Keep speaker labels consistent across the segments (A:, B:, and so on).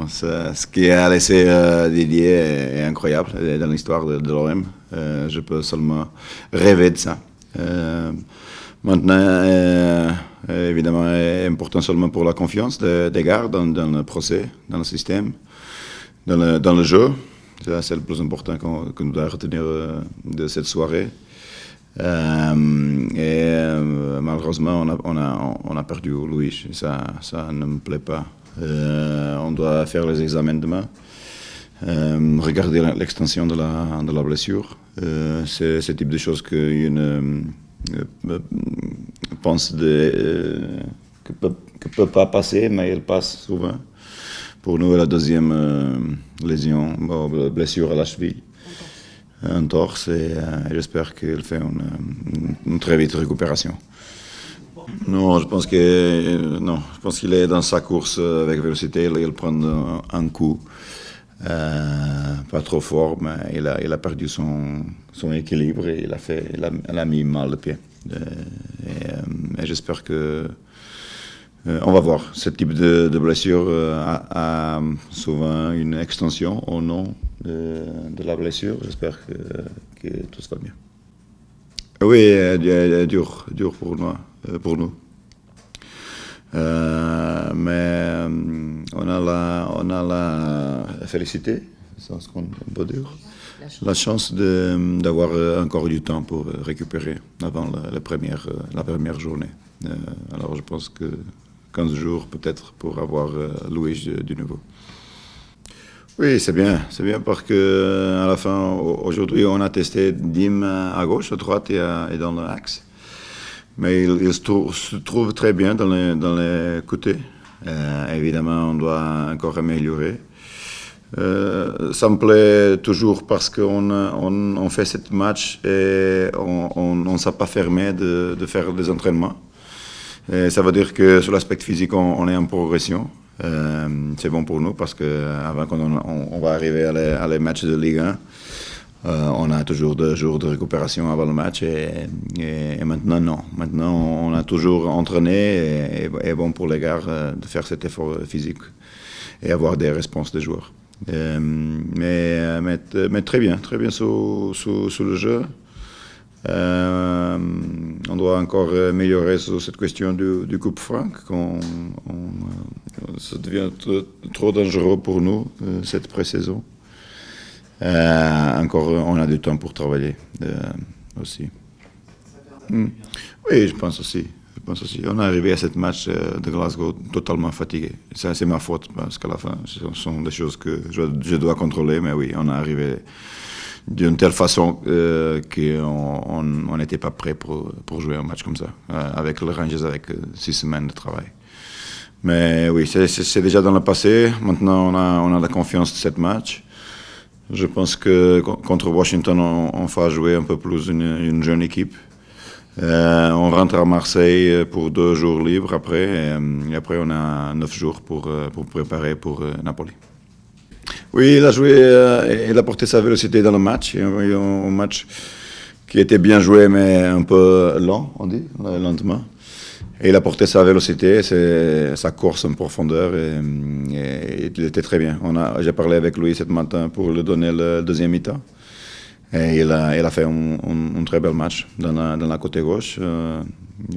A: Ce qui a laissé Didier est incroyable dans l'histoire de l'OM. Je peux seulement rêver de ça. Maintenant, évidemment, est important seulement pour la confiance des gars dans le procès, dans le système, dans le jeu. C'est le plus important qu'on doit retenir de cette soirée. Malheureusement, on a perdu Louis. Ça ne me plaît pas. On doit faire les examens demain. Regarder l'extension de la blessure. C'est ce type de choses qu'une pense que peut pas passer, mais elle passe souvent. Pour nous, la deuxième lésion, blessure à la cheville, un torse, et j'espère qu'il fait une très vite récupération. Non, je pense qu'il est dans sa course avec vélocité, il prend un coup, pas trop fort, mais il a perdu son équilibre et il a mis mal le pied. Et j'espère que on va voir. Ce type de blessure a souvent une extension au nom de la blessure. J'espère que tout se va bien. Oui, dur pour nous. Mais on a la félicité, c'est ce qu'on peut dire. La chance d'avoir encore du temps pour récupérer avant la première journée. Alors je pense que 15 jours peut-être pour avoir Louis du nouveau. Oui, c'est bien parce que à la fin, aujourd'hui, on a testé Dim à gauche, à droite et dans l'axe. Mais il se trouve très bien dans les côtés. Évidemment, on doit encore améliorer. Ça me plaît toujours parce qu'on fait ce match et on ne s'est pas fermé de faire des entraînements. Et ça veut dire que sur l'aspect physique, on est en progression. C'est bon pour nous parce qu'avant qu'on va arriver à les matchs de Ligue 1, on a toujours 2 jours de récupération avant le match et maintenant non. Maintenant on a toujours entraîné et bon pour les gars de faire cet effort physique et avoir des réponses des joueurs. Mais très bien sur le jeu. On doit encore améliorer sur cette question du coupe franc. Ça devient trop dangereux pour nous, cette pré-saison. Encore, on a du temps pour travailler aussi. Oui, je pense aussi. On est arrivé à ce match de Glasgow totalement fatigué. Ça, c'est ma faute, parce qu'à la fin, ce sont des choses que je dois contrôler, mais oui, on est arrivé d'une telle façon qu'on n'était pas prêt pour jouer un match comme ça, avec les Rangers, avec 6 semaines de travail. Mais oui, c'est déjà dans le passé. Maintenant, on a la confiance de ce match. Je pense que contre Washington, on va jouer un peu plus une jeune équipe. On rentre à Marseille pour 2 jours libres après, et après on a 9 jours pour préparer pour Napoli. Oui, il a joué, il a porté sa vélocité dans le match, un match qui était bien joué mais un peu lent, on dit, lentement. Et il a porté sa vélocité, sa course en profondeur, et il était très bien. J'ai parlé avec lui ce matin pour lui donner le deuxième mi-temps. Et il a fait un très bel match dans la côté gauche,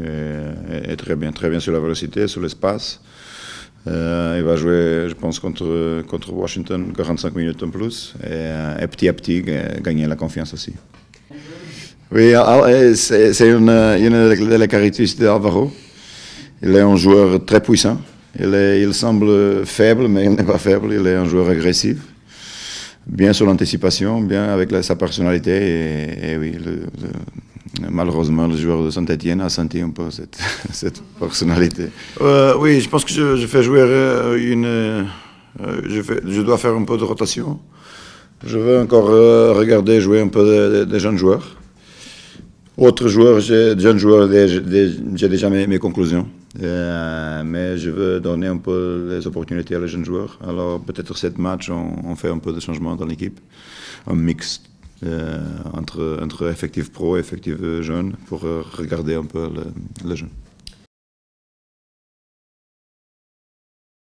A: et très bien sur la vélocité, sur l'espace. Il va jouer, je pense, contre Washington 45 minutes en plus, et petit à petit gagner la confiance aussi. Oui, c'est une des caractéristiques d'Alvaro. Il est un joueur très puissant. Il semble faible, mais il n'est pas faible. Il est un joueur agressif. Bien sur l'anticipation, bien avec sa personnalité. Et oui, malheureusement, le joueur de Saint-Étienne a senti un peu cette personnalité. Oui, je pense que je fais jouer je dois faire un peu de rotation. Je veux encore regarder jouer un peu des jeunes joueurs. Autres joueurs, jeunes joueurs, j'ai déjà mes conclusions. Mais je veux donner un peu les opportunités à les jeunes joueurs. Alors peut-être cette match, on fait un peu de changement dans l'équipe, un mix entre effectifs pro et effectifs jeunes pour regarder un peu les jeunes.